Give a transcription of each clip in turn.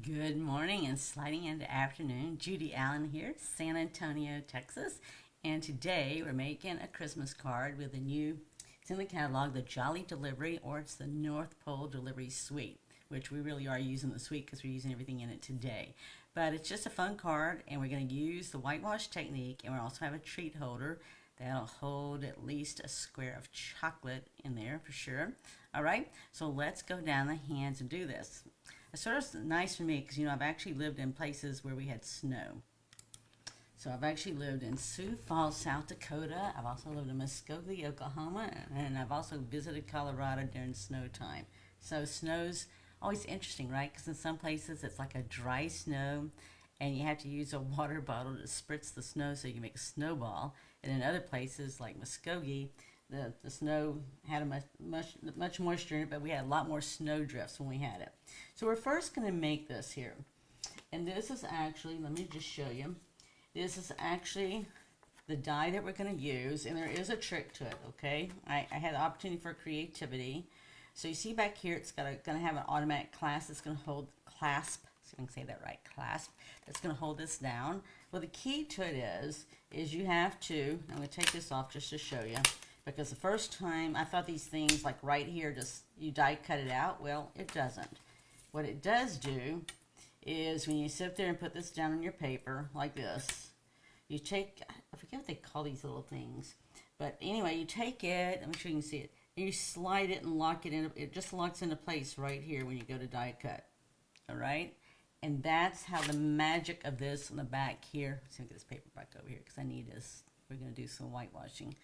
Good morning and sliding into afternoon. Judy Allen here, San Antonio, Texas. And today we're making a Christmas card with a new, it's in the catalog, the Jolly Delivery, or it's the North Pole Delivery Suite, which we really are using the suite because we're using everything in it today. But it's just a fun card, and we're going to use the whitewash technique, and we also have a treat holder that'll hold at least a square of chocolate in there for sure. All right, so let's go down the hands and do this. It's sort of nice for me because, I've actually lived in places where we had snow. So I've actually lived in Sioux Falls, South Dakota. I've also lived in Muskogee, Oklahoma, and I've also visited Colorado during snow time. So snow's always interesting, right? Because in some places it's like a dry snow, and you have to use a water bottle to spritz the snow so you can make a snowball. And in other places like Muskogee, the snow had a much moisture in it, but we had a lot more snow drifts when we had it. So we're first going to make this here. And this is actually, let me just show you. This is actually the die that we're going to use, and there is a trick to it, okay? I had the opportunity for creativity. So you see back here, it's going to have an automatic clasp. It's going to hold clasp. So I can say that right, clasp. That's going to hold this down. Well, the key to it is you have to, I'm going to take this off just to show you. Because the first time I thought these things like right here, just you die cut it out. Well, it doesn't. What it does do is when you sit there and put this down on your paper like this, you take, I forget what they call these little things, but anyway, you take it, I'm sure you can see it, and you slide it and lock it in. It just locks into place right here when you go to die cut. All right? And that's how the magic of this on the back here, let's see, get this paper back over here because I need this. We're going to do some whitewashing.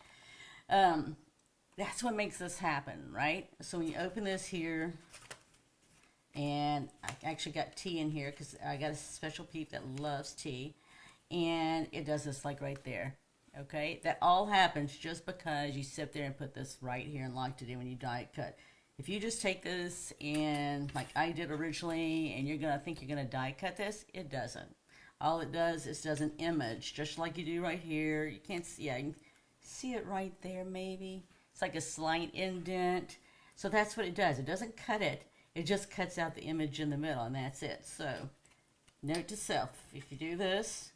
That's what makes this happen, right? So when you open this here, and I actually got tea in here because I got a special peep that loves tea, and it does this like right there, okay? That all happens just because you sit there and put this right here and locked it in when you die cut. If you just take this and like I did originally, and you're gonna think you're gonna die cut this, it doesn't. All it does is does an image, just like you do right here. You can't see, yeah, you can see it right there maybe. It's like a slight indent. So that's what it does. It doesn't cut it. It just cuts out the image in the middle, and that's it. So note to self, if you do this,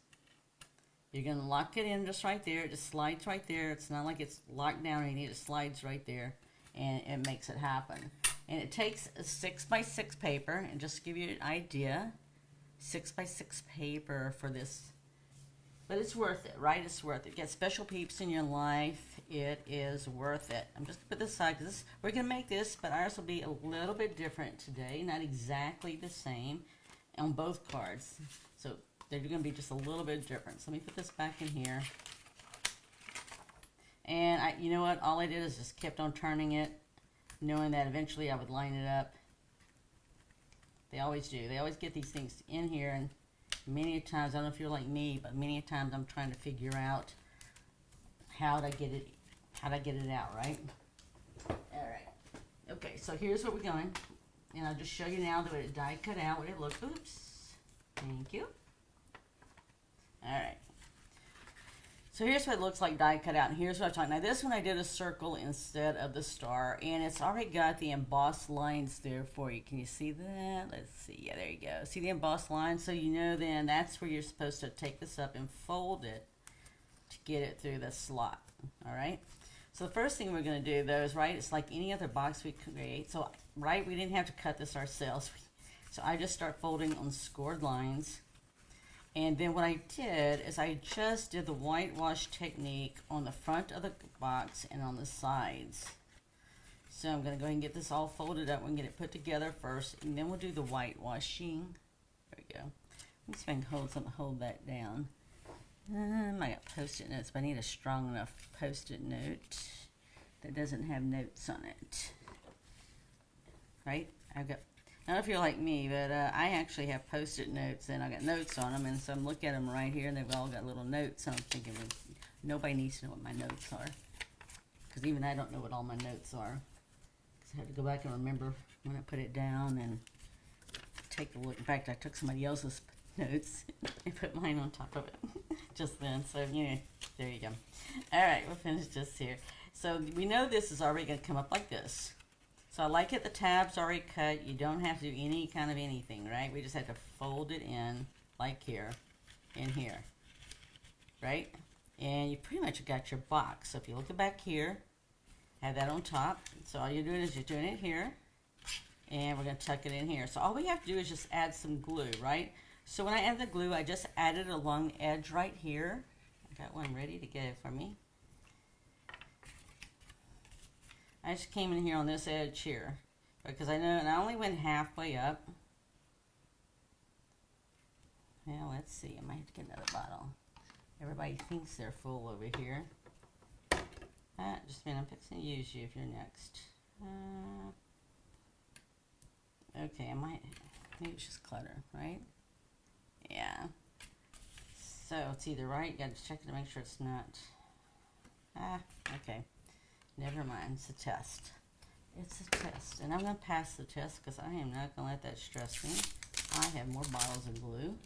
you're going to lock it in just right there. It just slides right there. It's not like it's locked down or anything. It slides right there, and it makes it happen. And it takes a 6x6 paper, and just to give you an idea, 6x6 paper for this. But it's worth it, right? It's worth it. Get special peeps in your life. It is worth it. I'm just going to put this aside because we're going to make this, but ours will be a little bit different today. Not exactly the same on both cards. So they're going to be just a little bit different. So let me put this back in here. And you know what? All I did is just kept on turning it, knowing that eventually I would line it up. They always do. They always get these things in here, and many times, I don't know if you're like me, but many times I'm trying to figure out how to get it out, right? All right. Okay, so here's what we're going. And I'll just show you now the way it die cut out, what it looks. Oops. Thank you. All right. So here's what it looks like die cut out, and here's what I'm talking. Now this one I did a circle instead of the star, and it's already got the embossed lines there for you. Can you see that? Let's see. Yeah, there you go. See the embossed lines? So you know then that's where you're supposed to take this up and fold it to get it through the slot. All right? So the first thing we're going to do, though, is, right, it's like any other box we create. So, right, we didn't have to cut this ourselves. So I just start folding on scored lines. And then what I did is I just did the whitewash technique on the front of the box and on the sides. So I'm going to go ahead and get this all folded up. We're going to get it put together first, and then we'll do the whitewashing. There we go. Let me see if I can hold that down. I got Post-it notes, but I need a strong enough Post-it note that doesn't have notes on it. Right? I don't know if you're like me, but I actually have Post-it notes, and I got notes on them, and so I'm looking at them right here, and they've all got little notes, and I'm thinking, well, nobody needs to know what my notes are, because even I don't know what all my notes are, because I had to go back and remember when I put it down and take a look. In fact, I took somebody else's notes and put mine on top of it just then, so, there you go. All right, we'll finish this here. So we know this is already going to come up like this. So I like it, the tab's already cut. You don't have to do any kind of anything, right? We just have to fold it in like here and here, right? And you pretty much got your box. So if you look at back here, have that on top. So all you're doing is you're doing it here, and we're going to tuck it in here. So all we have to do is just add some glue, right? So when I add the glue, I just added it along the edge right here. I got one ready to go for me. I just came in here on this edge here because I know, and I only went halfway up. Now let's see, I might have to get another bottle. Everybody thinks they're full over here. Just a minute, I'm fixing to use you if you're next. Okay, I might, maybe it's just clutter, right? Yeah. So it's either right, you gotta check it to make sure it's not. Okay. Never mind, it's a test. It's a test, and I'm gonna pass the test because I am not gonna let that stress me. I have more bottles of glue,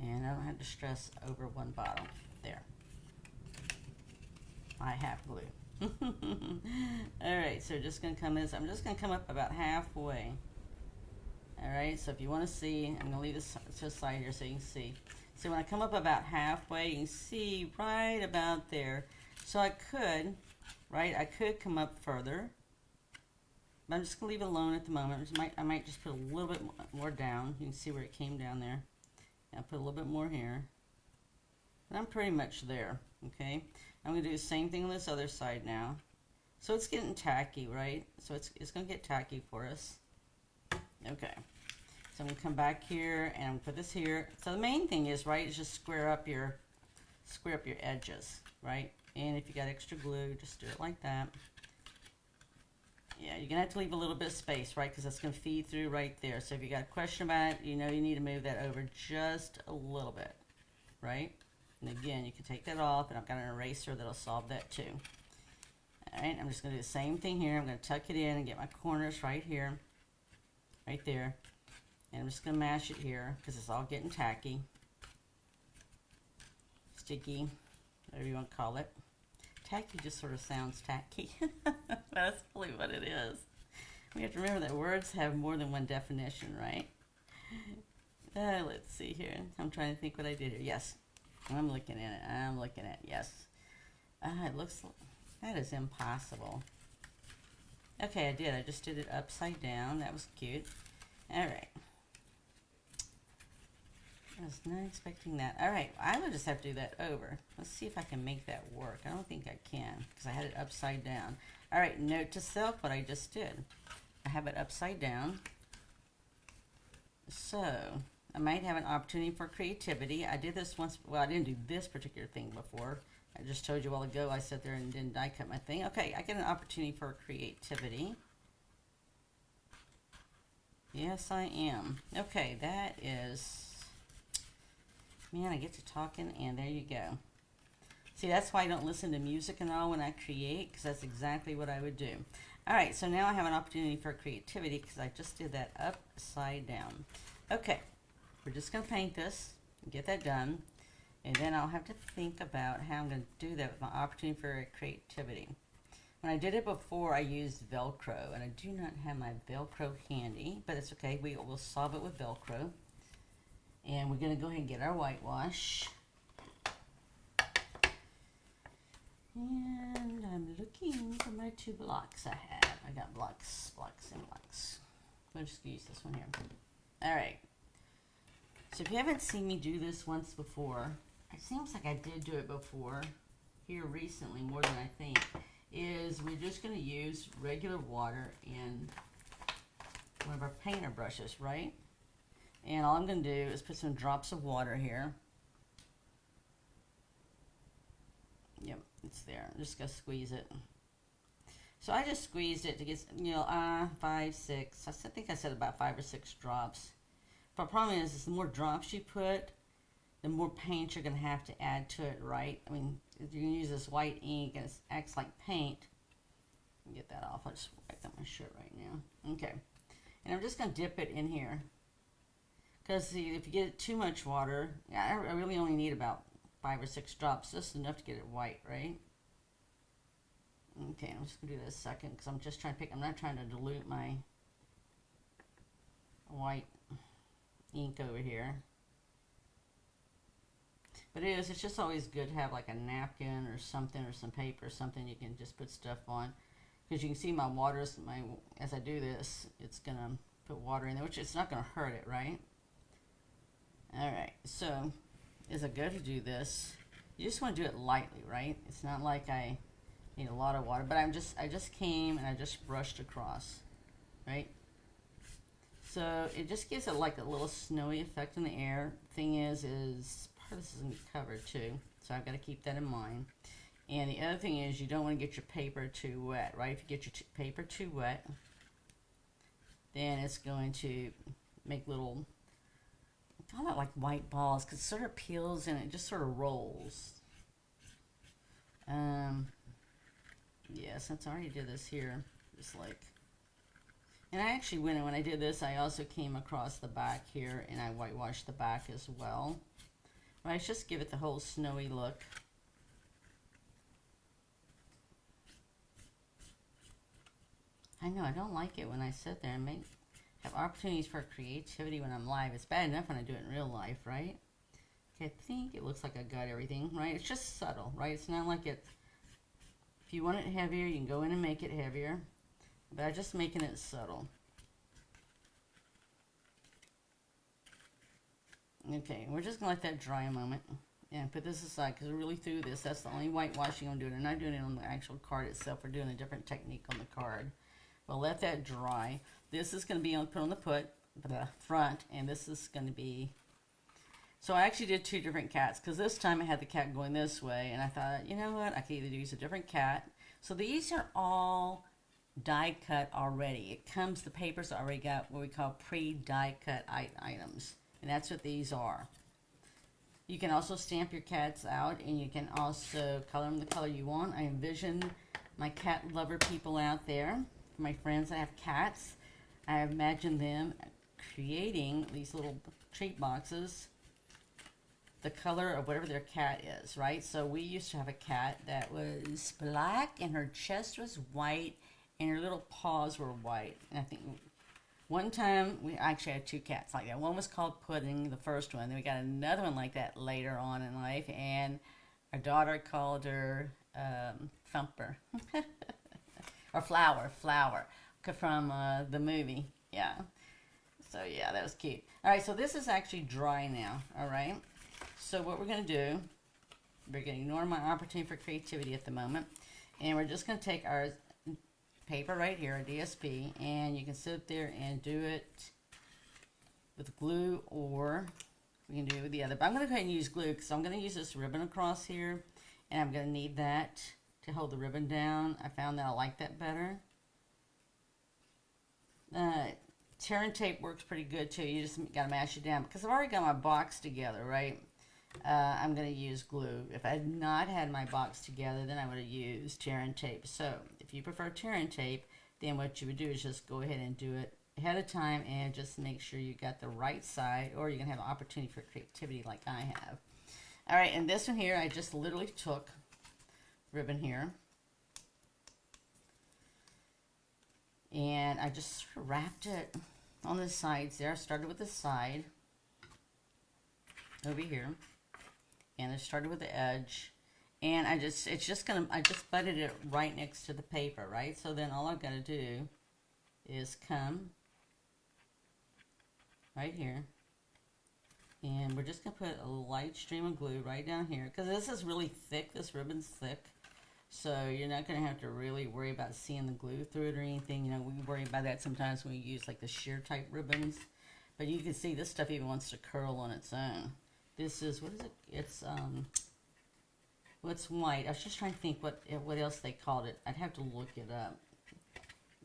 and I don't have to stress over one bottle. There. I have glue. Alright, so just gonna come in, I'm just gonna come up about halfway. Alright, so if you want to see, I'm gonna leave this to the side here so you can see. So when I come up about halfway, you can see right about there. So I could, right, I could come up further. But I'm just gonna leave it alone at the moment. I might just put a little bit more down. You can see where it came down there. I'll put a little bit more here. And I'm pretty much there, okay? I'm going to do the same thing on this other side now. So it's getting tacky, right? So it's going to get tacky for us. Okay. So I'm going to come back here and I'm going to put this here. So the main thing is, right, is just square up your edges, right? And if you got extra glue, just do it like that. Yeah, you're going to have to leave a little bit of space, right? Because that's going to feed through right there. So if you got a question about it, you know you need to move that over just a little bit, right? And again, you can take that off, and I've got an eraser that'll solve that too. Alright, I'm just going to do the same thing here. I'm going to tuck it in and get my corners right here, right there. And I'm just going to mash it here because it's all getting tacky, sticky, whatever you want to call it. Tacky just sort of sounds tacky. That's really what it is. We have to remember that words have more than one definition, right? Let's see here. I'm trying to think what I did here. Yes. I'm looking at it. I'm looking at it. Yes. It looks like that is impossible. Okay, I did. I just did it upside down. That was cute. All right. I was not expecting that. All right, I will just have to do that over. Let's see if I can make that work. I don't think I can because I had it upside down. All right, note to self what I just did. I have it upside down. So I might have an opportunity for creativity. I did this once. Well, I didn't do this particular thing before. I just told you a while ago I sat there and didn't die cut my thing. Okay, I get an opportunity for creativity. Yes, I am. Okay, that is... Man, I get to talking, and there you go. See, that's why I don't listen to music and all when I create, because that's exactly what I would do. All right, so now I have an opportunity for creativity because I just did that upside down. Okay. We're just going to paint this and get that done, and then I'll have to think about how I'm going to do that with my opportunity for creativity. When I did it before, I used Velcro, and I do not have my Velcro handy, but it's okay. We'll solve it with Velcro, and we're going to go ahead and get our whitewash. And I'm looking for my two blocks I have. I got blocks, and blocks. We'll just use this one here. All right. So if you haven't seen me do this once before, it seems like I did do it before, here recently, more than I think, is we're just going to use regular water in one of our painter brushes, right? And all I'm going to do is put some drops of water here. Yep, it's there. I'm just going to squeeze it. So I just squeezed it to get, 5, 6, I think I said about 5 or 6 drops. But the problem is the more drops you put, the more paint you're going to have to add to it, right? I mean, if you can use this white ink and it acts like paint. Get that off. I'll just wipe up my shirt right now. Okay. And I'm just going to dip it in here. Because if you get too much water, I really only need about 5 or 6 drops. Just enough to get it white, right? Okay, I'm just gonna do this a second because I'm just trying to pick. I'm not trying to dilute my white ink over here. But it's just always good to have like a napkin or something, or some paper or something you can just put stuff on. Because you can see my waters, as I do this, it's gonna put water in there, which it's not gonna hurt it, right? Alright, so as I go to do this, you just want to do it lightly, right? It's not like I need a lot of water, but I just came and I just brushed across, right? So it just gives it like a little snowy effect in the air. Thing is part of this is going to be covered too, so I've got to keep that in mind. And the other thing is you don't want to get your paper too wet, right? If you get your paper too wet, then it's going to make little, I call that like white balls, because it sort of peels and it just sort of rolls. Yeah, since I already did this here, just like, and I actually went, and when I did this, I also came across the back here, and I whitewashed the back as well. Right, just give it the whole snowy look. I know, I don't like it when I sit there and have opportunities for creativity when I'm live. It's bad enough when I do it in real life, right? Okay, I think it looks like I got everything, right? It's just subtle, right? It's not like it, if you want it heavier, you can go in and make it heavier. But I'm just making it subtle. Okay, we're just going to let that dry a moment. And put this aside because we're really through this. That's the only whitewashing I'm doing. I'm not doing it on the actual card itself. We're doing a different technique on the card. We'll let that dry. This is going to be put on the front, and this is going to be... So I actually did two different cats because this time I had the cat going this way, and I thought, you know what, I could either use a different cat. So these are all die cut already. It comes, the papers already got what we call pre-die cut items, and that's what these are. You can also stamp your cats out, and you can also color them the color you want. I envision my cat lover people out there, my friends that have cats. I imagine them creating these little treat boxes the color of whatever their cat is, right? So we used to have a cat that was black, and her chest was white, and her little paws were white. And I think one time we actually had two cats like that. One was called Pudding, the first one. Then we got another one like that later on in life, and our daughter called her Thumper or Flower from the movie. Yeah. So yeah, that was cute. All right, so this is actually dry now. All right. So what we're going to do, we're going to ignore my opportunity for creativity at the moment, and we're just going to take our paper right here, a DSP, and you can sit there and do it with glue, or we can do it with the other. But I'm going to go ahead and use glue because I'm going to use this ribbon across here, and I'm going to need that to hold the ribbon down. I found that I like that better. Tear and tape works pretty good too. You just got to mash it down because I've already got my box together, right? I'm going to use glue. If I had not had my box together, then I would have used tear and tape. So if you prefer tear and tape, then what you would do is just go ahead and do it ahead of time and just make sure you got the right side, or you can have an opportunity for creativity like I have. All right, and this one here, I just literally took ribbon here, and I just wrapped it on the sides there. I started with the side over here, and I started with the edge, and I just butted it right next to the paper, right? So then all I've got to do is come right here, and we're just going to put a light stream of glue right down here, because this is really thick. This ribbon's thick, so you're not going to have to really worry about seeing the glue through it or anything. You know, we worry about that sometimes when we use like the sheer type ribbons, but you can see this stuff even wants to curl on its own. This is, what is it? It's what's white. I was just trying to think what else they called it. I'd have to look it up,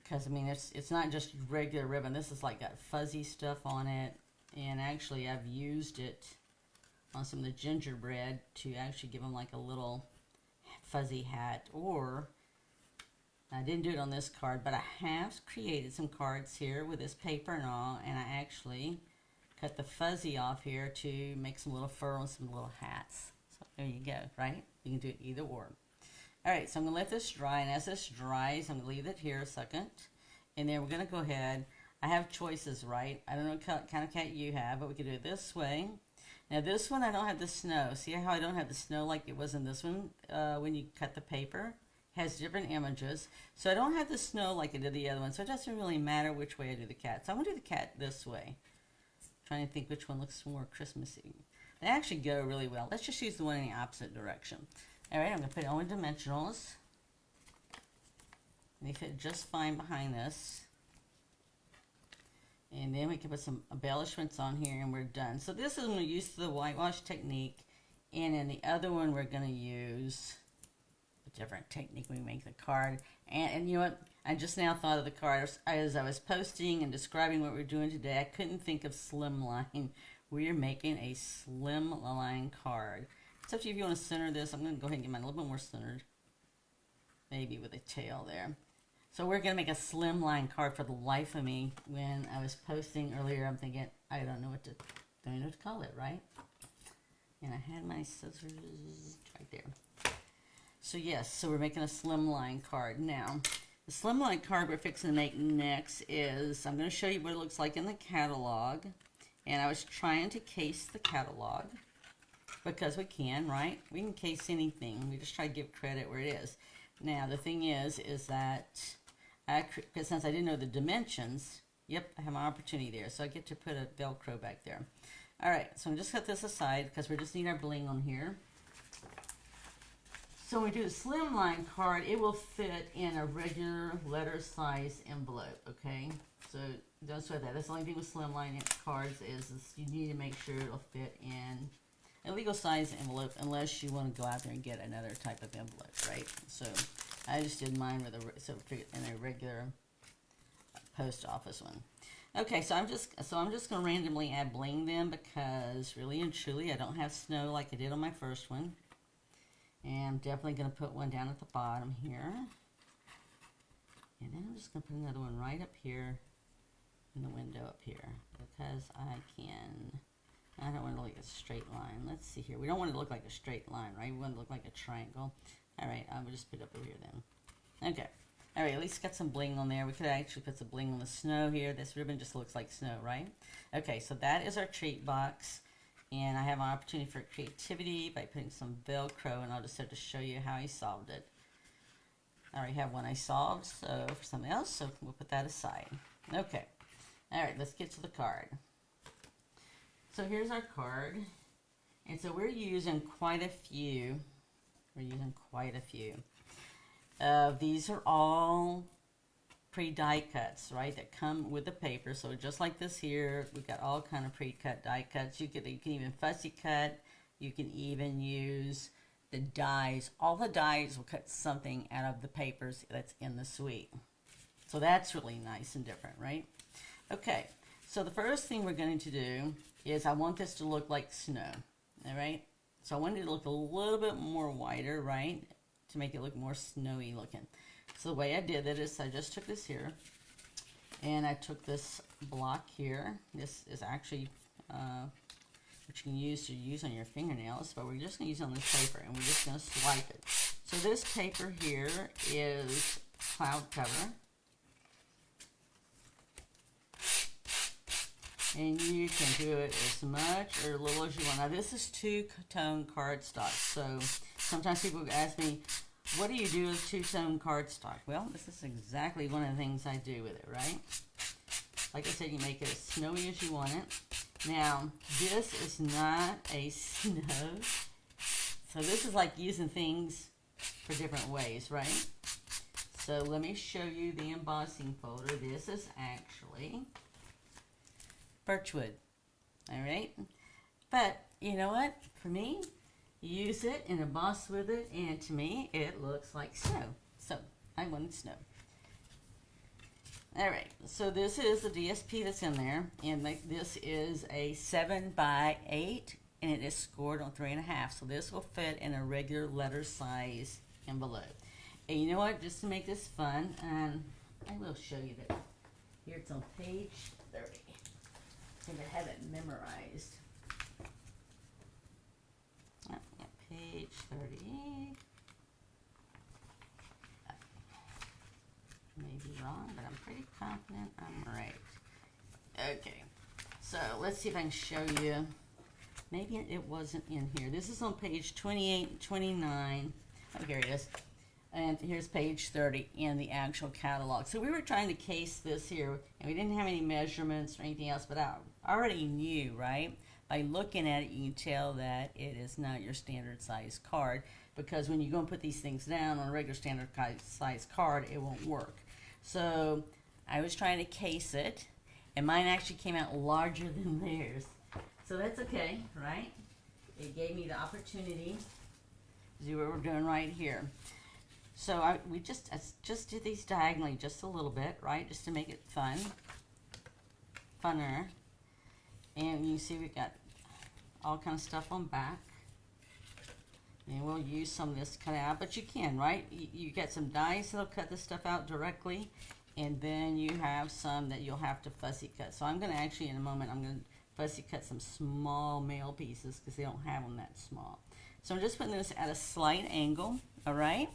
because I mean it's not just regular ribbon. This is like got fuzzy stuff on it, and actually I've used it on some of the gingerbread to actually give them like a little fuzzy hat. Or I didn't do it on this card, but I have created some cards here with this paper and all, and I actually cut the fuzzy off here to make some little fur on some little hats. So there you go, right? You can do it either or. All right, so I'm gonna let this dry, and as this dries, I'm gonna leave it here a second, and then we're gonna go ahead. I have choices, right? I don't know what kind of cat you have, but we can do it this way. Now this one, I don't have the snow. See how I don't have the snow like it was in this one when you cut the paper? It has different images. So I don't have the snow like I did the other one, so it doesn't really matter which way I do the cat. So I'm gonna do the cat this way. Trying to think which one looks more Christmassy. They actually go really well. Let's just use the one in the opposite direction. All right, I'm gonna put it on dimensionals. They fit just fine behind this. And then we can put some embellishments on here and we're done. So this is going to use the whitewash technique. And in the other one, we're going to use a different technique when we make the card. And you know what? I just now thought of the card. As I was posting and describing what we're doing today, I couldn't think of slimline. We're making a slimline card. It's up to you if you want to center this. I'm going to go ahead and get mine a little bit more centered. Maybe with a tail there. So we're going to make a slimline card. For the life of me. When I was posting earlier, I'm thinking, I don't know what to call it, right? And I had my scissors right there. So yes, so we're making a slimline card. Now, the slimline card we're fixing to make next is, I'm going to show you what it looks like in the catalog. And I was trying to case the catalog. Because we can, right? We can case anything. We just try to give credit where it is. Now, the thing is that because since I didn't know the dimensions, yep, I have my opportunity there. So I get to put a Velcro back there. All right, so I'm just set this aside because we just need our bling on here. So when we do a slimline card, it will fit in a regular letter size envelope, okay? So don't sweat that. That's the only thing with slimline cards is you need to make sure it'll fit in a legal size envelope unless you want to go out there and get another type of envelope, right? So I just did mine with in a regular post office one. Okay, so I'm just going to randomly add bling then because really and truly I don't have snow like I did on my first one. And I'm definitely going to put one down at the bottom here. And then I'm just going to put another one right up here in the window up here because I don't want to look like a straight line. Let's see here. We don't want it to look like a straight line, right? We want it to look like a triangle. All right, I'm going to just put it up over here then. Okay. All right, at least got some bling on there. We could actually put some bling on the snow here. This ribbon just looks like snow, right? Okay, so that is our treat box. And I have an opportunity for creativity by putting some Velcro, and I'll just have to show you how I solved it. I already have one I solved, so for something else, so we'll put that aside. Okay. All right, let's get to the card. So here's our card. And so we're using quite a few. These are all pre-die cuts, right, that come with the paper. So just like this here, we've got all kind of pre-cut die cuts. You can even fussy cut. You can even use the dies. All the dies will cut something out of the papers that's in the suite. So that's really nice and different, right? Okay, so the first thing we're going to do is I want this to look like snow, all right? So I want it to look a little bit more whiter, right, to make it look more snowy looking. So the way I did it is I just took this here, and I took this block here. This is actually what you can use on your fingernails, but we're just going to use it on this paper, and we're just going to swipe it. So this paper here is cloud cover. And you can do it as much or little as you want. Now this is two-tone cardstock, so sometimes people ask me, what do you do with two-tone cardstock? Well, this is exactly one of the things I do with it, right? Like I said, you make it as snowy as you want it. Now, this is not a snow, so this is like using things for different ways, right? So let me show you the embossing folder. This is actually birchwood, all right? But you know what? For me, use it and emboss with it, and to me, it looks like snow. So I wanted snow. All right, so this is the DSP that's in there, and this is a 7x8, and it is scored on 3.5. So this will fit in a regular letter size envelope. And you know what? Just to make this fun, I will show you that. Here it's on page 30. I think I have it memorized. Oh, yeah, page 30. may be wrong, but I'm pretty confident I'm right. Okay, so let's see if I can show you. Maybe it wasn't in here. This is on page 28 and 29. Oh, here it is. And here's page 30 in the actual catalog. So we were trying to case this here, and we didn't have any measurements or anything else, but I already knew, right? By looking at it, you can tell that it is not your standard size card, because when you go and put these things down on a regular standard size card, it won't work. So I was trying to case it, and mine actually came out larger than theirs. So that's okay, right? It gave me the opportunity to do what we're doing right here. So I just did these diagonally just a little bit, right? Just to make it funner. And you see we've got all kind of stuff on back. And we'll use some of this cut out, but you can, right? You get some dies that'll cut this stuff out directly, and then you have some that you'll have to fussy cut. So I'm going to actually, in a moment, I'm going to fussy cut some small mail pieces because they don't have them that small. So I'm just putting this at a slight angle, all right?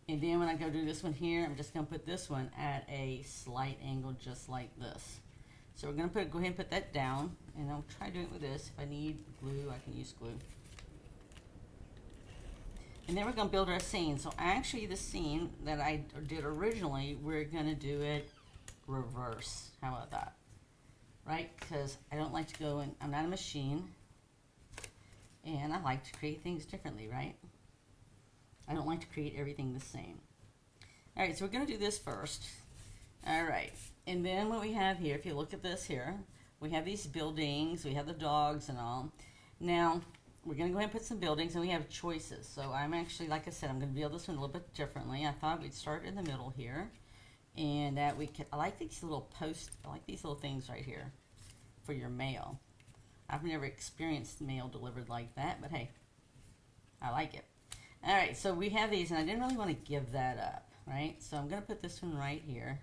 And then when I go do this one here, I'm just going to put this one at a slight angle just like this. So we're going to go ahead and put that down, and I'll try doing it with this. If I need glue, I can use glue. And then we're going to build our scene. So actually the scene that I did originally, we're going to do it reverse. How about that? Right? Because I don't like to go in, I'm not a machine, and I like to create things differently, right? I don't like to create everything the same. All right, so we're going to do this first. All right, and then what we have here, if you look at this here, we have these buildings, we have the dogs and all. Now, we're going to go ahead and put some buildings, and we have choices. So I'm actually, like I said, I'm going to build this one a little bit differently. I thought we'd start in the middle here, and that we could, I like these little posts, I like these little things right here for your mail. I've never experienced mail delivered like that, but hey, I like it. All right, so we have these, and I didn't really want to give that up, right? So I'm going to put this one right here,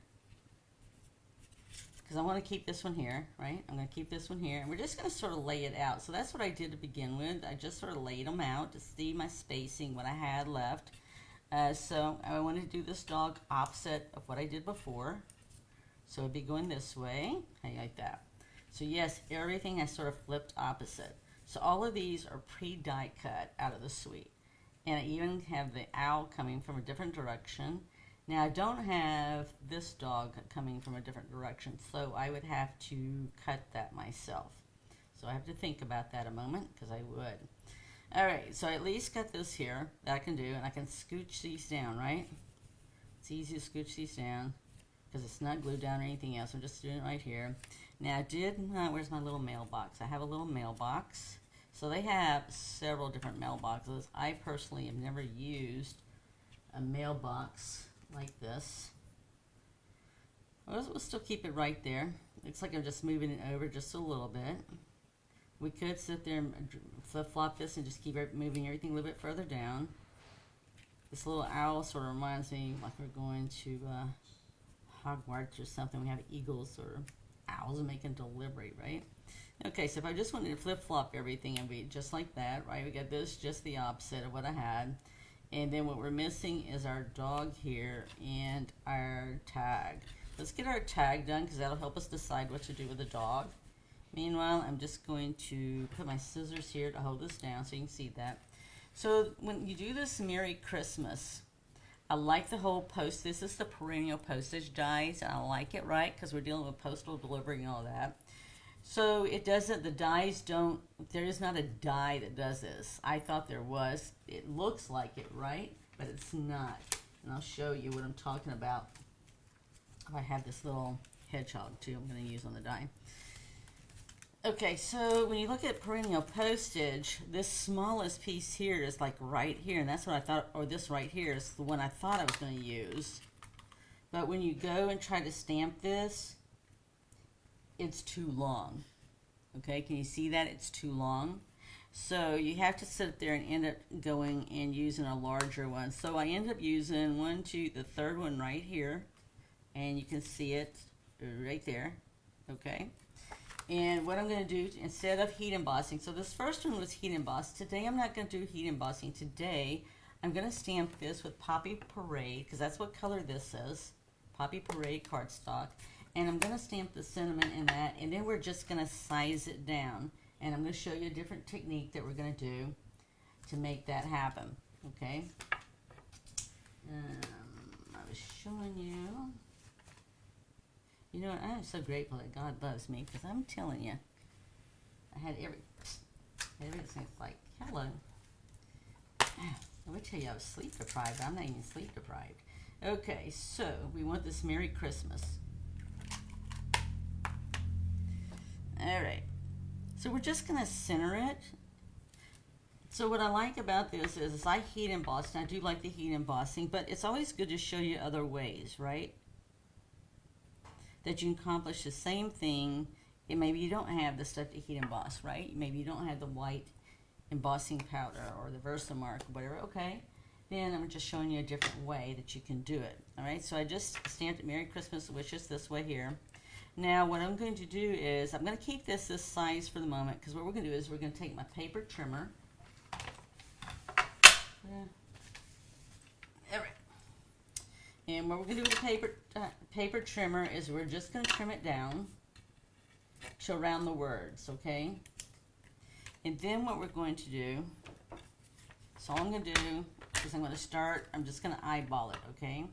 because I want to keep this one here, right? I'm going to keep this one here, and we're just going to sort of lay it out. So that's what I did to begin with. I just sort of laid them out to see my spacing, what I had left. So I wanted to do this dog opposite of what I did before. So it'd be going this way. How you like that? So yes, everything has sort of flipped opposite. So all of these are pre-die cut out of the suite. And I even have the owl coming from a different direction. Now I don't have this dog coming from a different direction, so I would have to cut that myself. So I have to think about that a moment, because I would. Alright, so I at least got this here that I can do, and I can scooch these down, right? It's easy to scooch these down, because it's not glued down or anything else. I'm just doing it right here. Now I did, where's my little mailbox? I have a little mailbox. So they have several different mailboxes. I personally have never used a mailbox like this. We'll still keep it right there. Looks like I'm just moving it over just a little bit. We could sit there and flip-flop this and just keep moving everything a little bit further down. This little owl sort of reminds me like we're going to Hogwarts or something. We have eagles or owls making delivery, right? Okay, so if I just wanted to flip-flop everything, it'd be just like that, right? We got this just the opposite of what I had. And then what we're missing is our dog here and our tag. Let's get our tag done, because that'll help us decide what to do with the dog. Meanwhile, I'm just going to put my scissors here to hold this down so you can see that. So when you do this Merry Christmas, I like the whole post. This is the perennial postage dies, and I like it, right? Because we're dealing with postal delivery and all that. So it doesn't, the dies don't, there is not a die that does this. I thought there was. It looks like it, right? But it's not. And I'll show you what I'm talking about. I have this little hedgehog too I'm going to use on the die. Okay, so when you look at perennial postage, this smallest piece here is like right here. And that's what I thought, or this right here is the one I thought I was going to use. But when you go and try to stamp this, it's too long. Okay, can you see that? It's too long. So you have to sit there and end up going and using a larger one. So I end up using the third one right here. And you can see it right there. Okay. And what I'm going to do, instead of heat embossing, so this first one was heat embossed. Today I'm not going to do heat embossing. Today I'm going to stamp this with Poppy Parade, because that's what color this is. Poppy Parade cardstock. And I'm going to stamp the sentiment in that, and then we're just going to size it down. And I'm going to show you a different technique that we're going to do to make that happen. Okay? I was showing you. You know what? I am so grateful that God loves me, because I'm telling you, I had everything's like, hello. I would tell you I was sleep deprived, but I'm not even sleep deprived. Okay, so we want this Merry Christmas. Alright, so we're just going to center it. So what I like about this is I heat emboss, and I do like the heat embossing, but it's always good to show you other ways, right? That you can accomplish the same thing, and maybe you don't have the stuff to heat emboss, right? Maybe you don't have the white embossing powder or the Versamark or whatever. Okay, then I'm just showing you a different way that you can do it. All right, so I just stamped Merry Christmas wishes this way here. Now what I'm going to do is I'm going to keep this size for the moment, because what we're going to do is we're going to take my paper trimmer. All right. And what we're going to do with the paper trimmer is we're just going to trim it down to around the words, okay? And then what we're going to do, so all I'm going to do is I'm going to start, I'm just going to eyeball it, okay?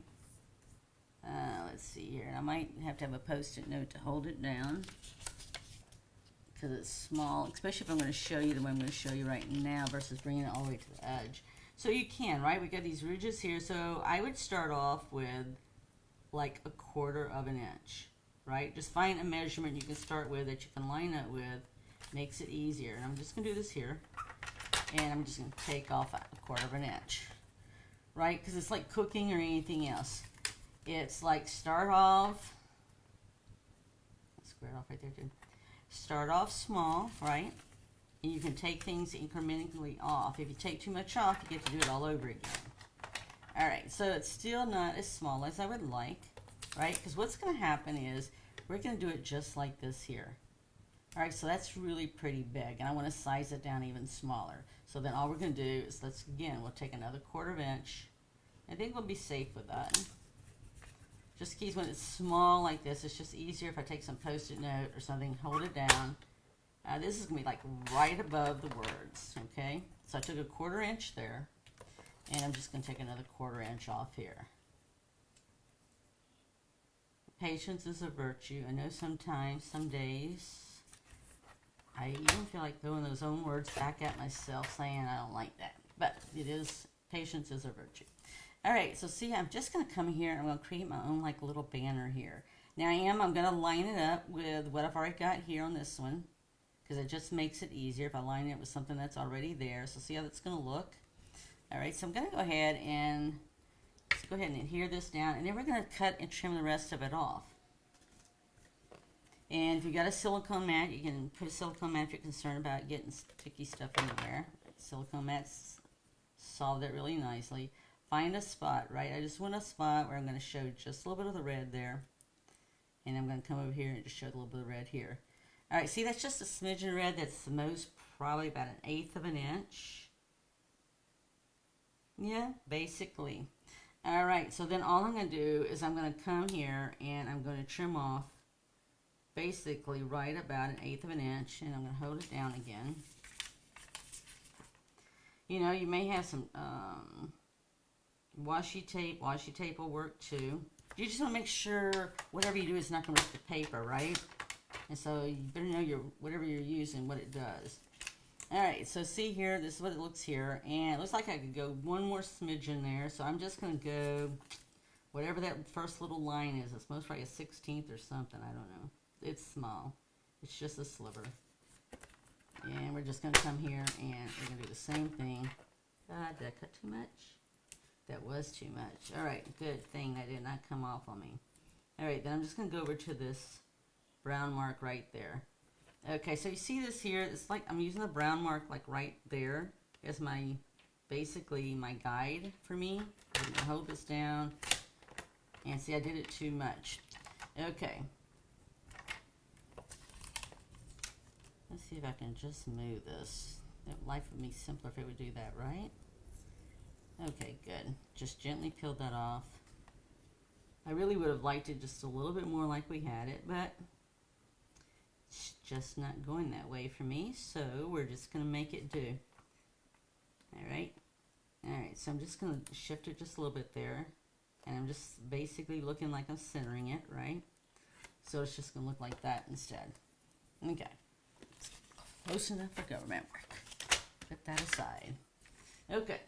Let's see here. And I might have to have a post-it note to hold it down, because it's small, especially if I'm going to show you the way I'm going to show you right now versus bringing it all the way to the edge. So you can, right? We got these ridges here. So I would start off with like 1/4 of an inch, right? Just find a measurement you can start with that you can line up with. Makes it easier. And I'm just going to do this here. And I'm just going to take off 1/4 of an inch, right? Because it's like cooking or anything else. It's like start off, square it off right there too. Start off small, right? And you can take things incrementally off. If you take too much off, you get to do it all over again. Alright, so it's still not as small as I would like, right? Because what's going to happen is we're going to do it just like this here. Alright, so that's really pretty big, and I want to size it down even smaller. So then all we're going to do is, we'll take another 1/4 inch. I think we'll be safe with that. Just in case when it's small like this, it's just easier if I take some post-it note or something, hold it down. This is going to be like right above the words, okay? So I took 1/4 inch there, and I'm just going to take another 1/4 inch off here. Patience is a virtue. I know sometimes, some days, I even feel like throwing those own words back at myself, saying I don't like that. But it is, patience is a virtue. Alright, so see, I'm just going to come here and I'm going to create my own like little banner here. Now I'm going to line it up with what I've already got here on this one, because it just makes it easier if I line it with something that's already there. So see how that's going to look. Alright, so I'm going to go ahead and adhere this down, and then we're going to cut and trim the rest of it off. And if you got a silicone mat, you can put a silicone mat if you're concerned about getting sticky stuff anywhere. Silicone mats solve that really nicely. Find a spot, right? I just want a spot where I'm going to show just a little bit of the red there. And I'm going to come over here and just show a little bit of red here. Alright, see, that's just a smidgen red. That's the most, probably about 1/8 of an inch. Yeah, basically. Alright, so then all I'm going to do is I'm going to come here and I'm going to trim off basically right about 1/8 of an inch, and I'm going to hold it down again. You know, you may have some washi tape. Washi tape will work too. You just want to make sure whatever you do is not going to rip the paper, right? And so you better know whatever you're using, what it does. Alright, so see here, this is what it looks here, and it looks like I could go one more smidgen there, so I'm just going to go whatever that first little line is. It's most probably a 1/16 or something, I don't know. It's small. It's just a sliver. And we're just going to come here and we're going to do the same thing. Did I cut too much? That was too much. Alright, good thing that did not come off on me. Alright, then I'm just going to go over to this brown mark right there. Okay, so you see this here, it's like I'm using the brown mark like right there as basically my guide for me. I'm going to hold this down, and see I did it too much. Okay. Let's see if I can just move this. Life would be simpler if it would do that, right? Okay, good. Just gently peel that off. I really would have liked it just a little bit more like we had it, but it's just not going that way for me, so we're just going to make it do. Alright, so I'm just going to shift it just a little bit there, and I'm just basically looking like I'm centering it, right? So it's just going to look like that instead. Okay, close enough for government work. Put that aside. Okay,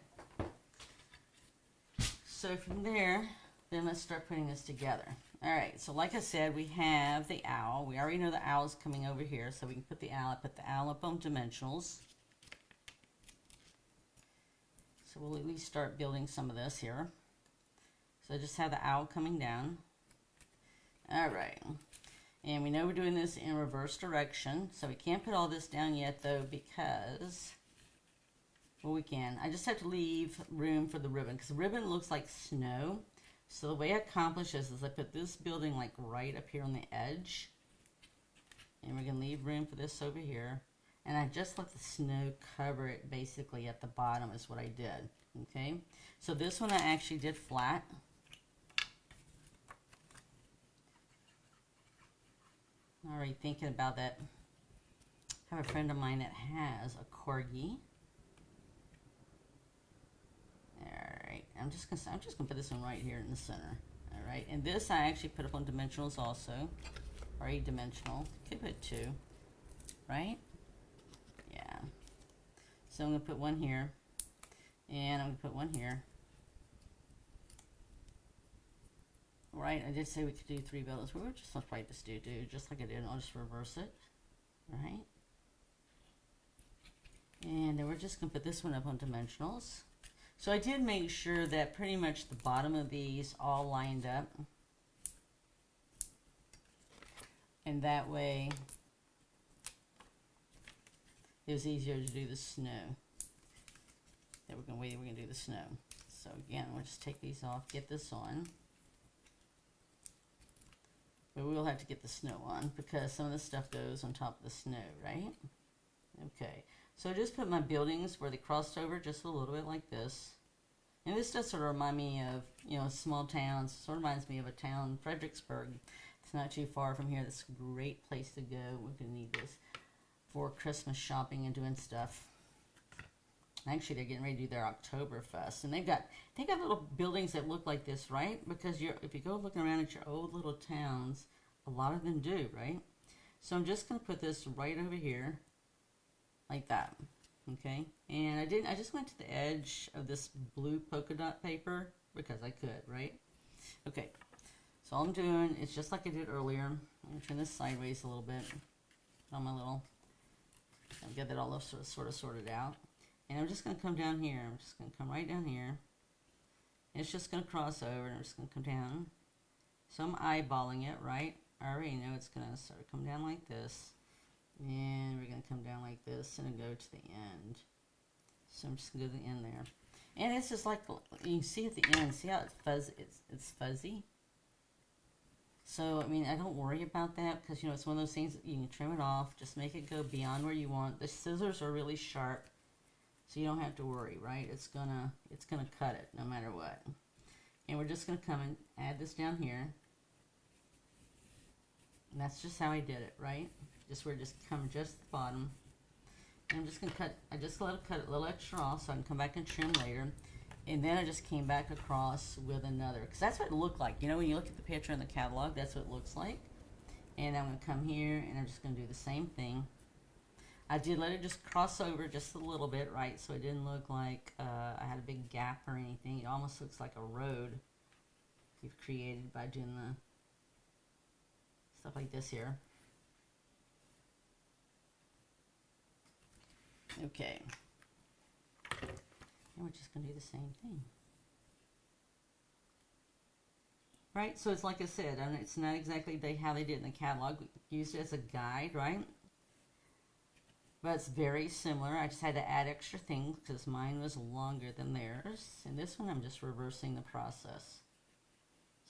so from there, then let's start putting this together. Alright, so like I said, we have the owl. We already know the owl is coming over here, so we can put the owl up on dimensionals. So we'll at least start building some of this here. So I just have the owl coming down. Alright, and we know we're doing this in reverse direction, so we can't put all this down yet though, because, well, we can. I just have to leave room for the ribbon, because the ribbon looks like snow. So the way I accomplish this is I put this building like right up here on the edge, and we're going to leave room for this over here, and I just let the snow cover it basically at the bottom is what I did. Okay, so this one I actually did flat. Already thinking about that. I have a friend of mine that has a corgi. Alright, I'm just gonna put this one right here in the center. Alright, and this I actually put up on dimensionals also. Already dimensional. Could put 2. Right? Yeah. So I'm gonna put one here. And I'm gonna put one here. Right, I did say we could do 3 buildings. We were just gonna probably just do just like I did. I'll just reverse it. Right? And then we're just gonna put this one up on dimensionals. So I did make sure that pretty much the bottom of these all lined up. And that way it was easier to do the snow. That we're gonna do the snow. So again, we'll just take these off, get this on. But we will have to get the snow on because some of the stuff goes on top of the snow, right? Okay. So I just put my buildings where they crossed over just a little bit like this. And this does sort of remind me of, you know, small towns. Sort of reminds me of a town, Fredericksburg. It's not too far from here. It's a great place to go. We're going to need this for Christmas shopping and doing stuff. Actually, they're getting ready to do their Oktoberfest. And they've got little buildings that look like this, right? Because if you go looking around at your old little towns, a lot of them do, right? So I'm just going to put this right over here. Like that, okay? And I just went to the edge of this blue polka dot paper because I could, right? Okay, so all I'm doing is just like I did earlier. I'm gonna turn this sideways a little bit on my little, I'll get that all sort of sorted out. And I'm just gonna come down here. I'm just gonna come right down here. And it's just gonna cross over and I'm just gonna come down. So I'm eyeballing it, right? I already know it's gonna sort of come down like this. And we're going to come down like this and go to the end. So I'm just going to go to the end there. And it's just like, you can see at the end, see how it's fuzzy? So, I mean, I don't worry about that because, you know, it's one of those things that you can trim it off. Just make it go beyond where you want. The scissors are really sharp, so you don't have to worry, right? It's gonna cut it no matter what. And we're just going to come and add this down here. And that's just how I did it, right? We're just come just the bottom. And I'm just going to cut, I just let it cut a little extra off so I can come back and trim later. And then I just came back across with another, because that's what it looked like. You know, when you look at the picture in the catalog, that's what it looks like. And I'm going to come here and I'm just going to do the same thing. I did let it just cross over just a little bit, right? So it didn't look like I had a big gap or anything. It almost looks like a road you've created by doing the stuff like this here. Okay, and we're just going to do the same thing. Right, so it's like I said, it's not exactly how they did it in the catalog. We used it as a guide, right? But it's very similar. I just had to add extra things because mine was longer than theirs. And this one I'm just reversing the process.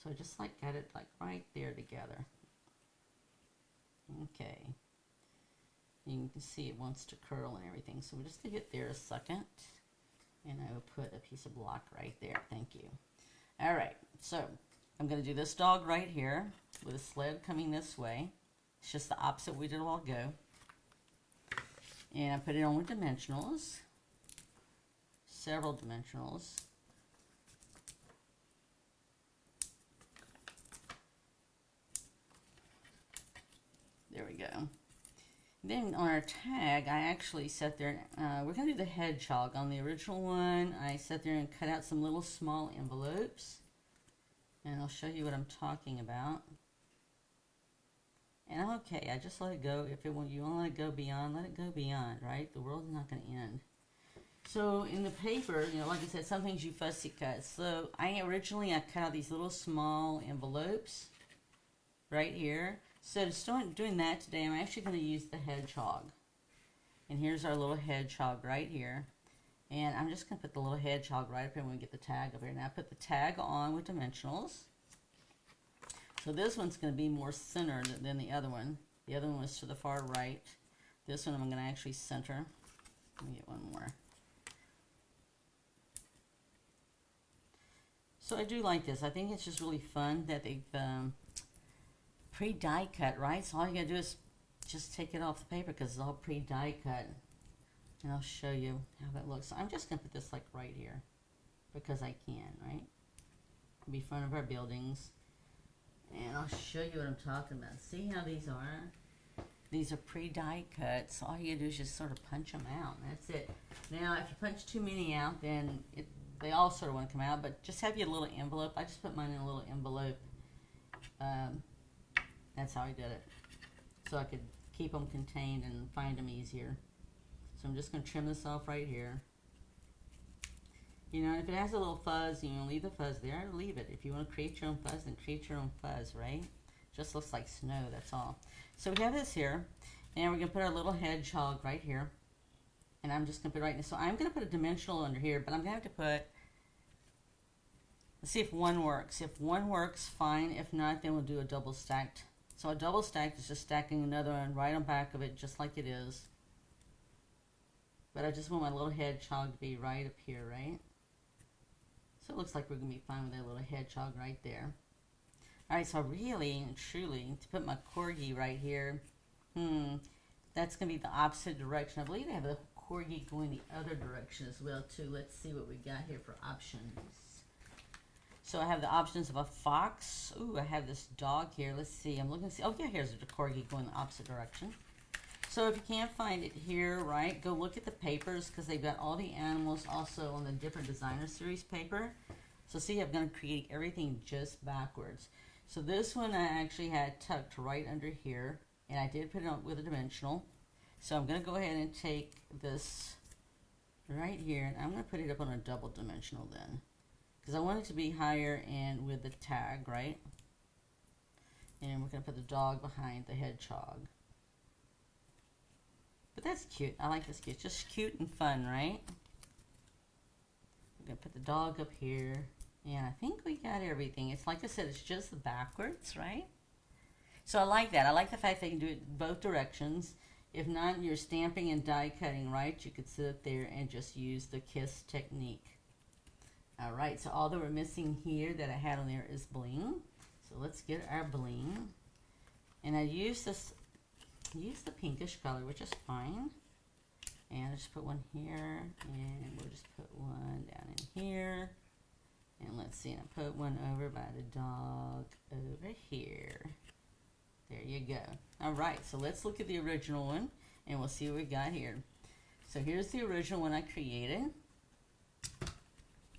So I just like got it like right there together. Okay. You can see it wants to curl and everything. So we'll just leave it there a second. And I will put a piece of block right there. Thank you. Alright, so I'm going to do this dog right here with a sled coming this way. It's just the opposite we did a while ago. And I put it on with dimensionals, several dimensionals. There we go. Then on our tag, I actually sat there, we're going to do the hedgehog. On the original one, I sat there and cut out some little small envelopes. And I'll show you what I'm talking about. And I'm okay, I just let it go. If you want to let it go beyond, let it go beyond, right? The world's not going to end. So in the paper, you know, like I said, some things you fussy cut. So I cut out these little small envelopes right here. So to start doing that today, I'm actually going to use the hedgehog. And here's our little hedgehog right here. And I'm just going to put the little hedgehog right up here when we get the tag up here. Now I put the tag on with dimensionals. So this one's going to be more centered than the other one. The other one was to the far right. This one I'm going to actually center. Let me get one more. So I do like this. I think it's just really fun that they've pre-die cut, right? So all you got to do is just take it off the paper because it's all pre-die cut. And I'll show you how that looks. So I'm just going to put this like right here because I can, right? It'll be in front of our buildings. And I'll show you what I'm talking about. See how these are? These are pre-die cuts. So all you do is just sort of punch them out. That's it. Now, if you punch too many out, then they all sort of want to come out. But just have your little envelope. I just put mine in a little envelope. That's how I did it. So I could keep them contained and find them easier. So I'm just going to trim this off right here. You know, if it has a little fuzz, you know, leave the fuzz there, leave it. If you want to create your own fuzz, then create your own fuzz, right? Just looks like snow, that's all. So we have this here, and we're going to put our little hedgehog right here. And I'm just going to put it right in. So I'm going to put a dimensional under here, but I'm going to have to put, let's see if one works. If one works, fine. If not, then we'll do a double stacked. So a double stacked is just stacking another one right on back of it, just like it is. But I just want my little hedgehog to be right up here, right? So it looks like we're going to be fine with that little hedgehog right there. Alright, so really and truly, to put my corgi right here, that's going to be the opposite direction. I believe they have a corgi going the other direction as well, too. Let's see what we got here for options. So I have the options of a fox. Ooh, I have this dog here. Let's see. I'm looking to see. Oh, yeah, here's a corgi going the opposite direction. So if you can't find it here, right, go look at the papers because they've got all the animals also on the different designer series paper. So see, I'm going to create everything just backwards. So this one I actually had tucked right under here, and I did put it on with a dimensional. So I'm going to go ahead and take this right here, and I'm going to put it up on a double dimensional then, because I want it to be higher and with the tag, right? And we're going to put the dog behind the hedgehog. But that's cute. I like this cute. Just cute and fun, right? We're going to put the dog up here. And I think we got everything. It's like I said, it's just backwards, right? So I like that. I like the fact that you can do it both directions. If not, you're stamping and die cutting, right? You could sit there and just use the kiss technique. All right, so all that we're missing here that I had on there is bling. So let's get our bling. And I use the pinkish color, which is fine. And I'll just put one here, and we'll just put one down in here. And let's see, and I put one over by the dog over here. There you go. All right, so let's look at the original one, and we'll see what we got here. So here's the original one I created,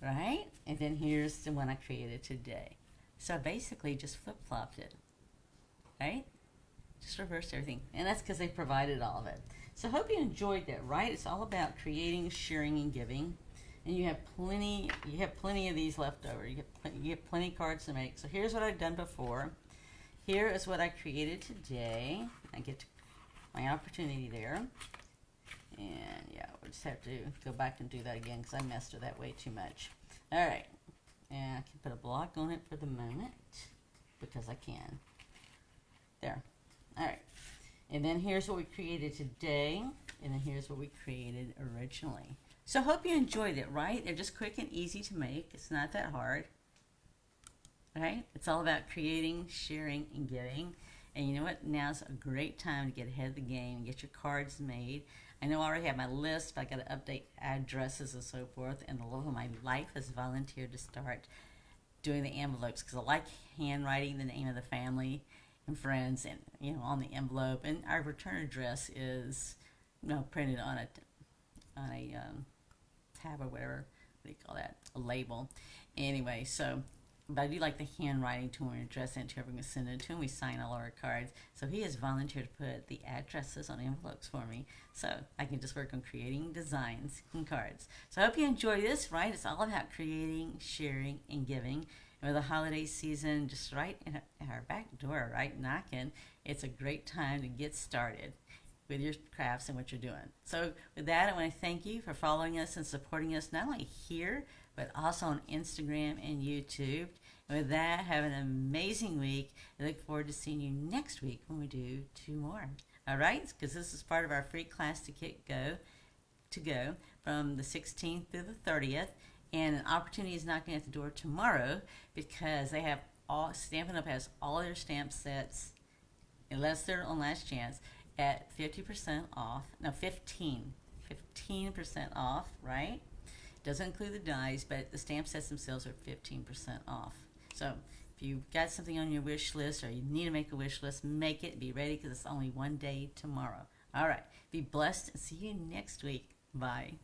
right? And then here's the one I created today. So I basically just flip-flopped it, right? Just reversed everything. And that's because they provided all of it. So I hope you enjoyed that, right? It's all about creating, sharing, and giving. And you have plenty of these left over. You get plenty of cards to make. So here's what I've done before. Here is what I created today. I get my opportunity there. And yeah, we'll just have to go back and do that again because I messed with that way too much. All right. And I can put a block on it for the moment because I can. There. All right. And then here's what we created today. And then here's what we created originally. So I hope you enjoyed it, right? They're just quick and easy to make. It's not that hard. right? It's all about creating, sharing, and giving. And you know what? Now's a great time to get ahead of the game and get your cards made. I know I already have my list, but I got to update addresses and so forth. And the love of my life has volunteered to start doing the envelopes because I like handwriting the name of the family and friends, and on the envelope. And our return address is printed on a tab or whatever. What do you call that? A label. Anyway, so but I do like the handwriting to when we address it to whoever we send it to, and we sign all our cards. So he has volunteered to put the addresses on envelopes for me, so I can just work on creating designs and cards. So I hope you enjoy this, right? It's all about creating, sharing, and giving. And with the holiday season just right in our back door, right knocking, it's a great time to get started with your crafts and what you're doing. So with that, I want to thank you for following us and supporting us not only here, but also on Instagram and YouTube. And with that, have an amazing week. I look forward to seeing you next week when we do 2 more. All right? Because this is part of our free class to go from the 16th through the 30th. And an opportunity is knocking at the door tomorrow because they have Stampin' Up! Has all their stamp sets, unless they're on last chance, at 50% off. No, 15% off, right? Doesn't include the dies, but the stamp sets themselves are 15% off. So if you've got something on your wish list or you need to make a wish list, make it. Be ready because it's only one day tomorrow. All right. Be blessed and see you next week. Bye.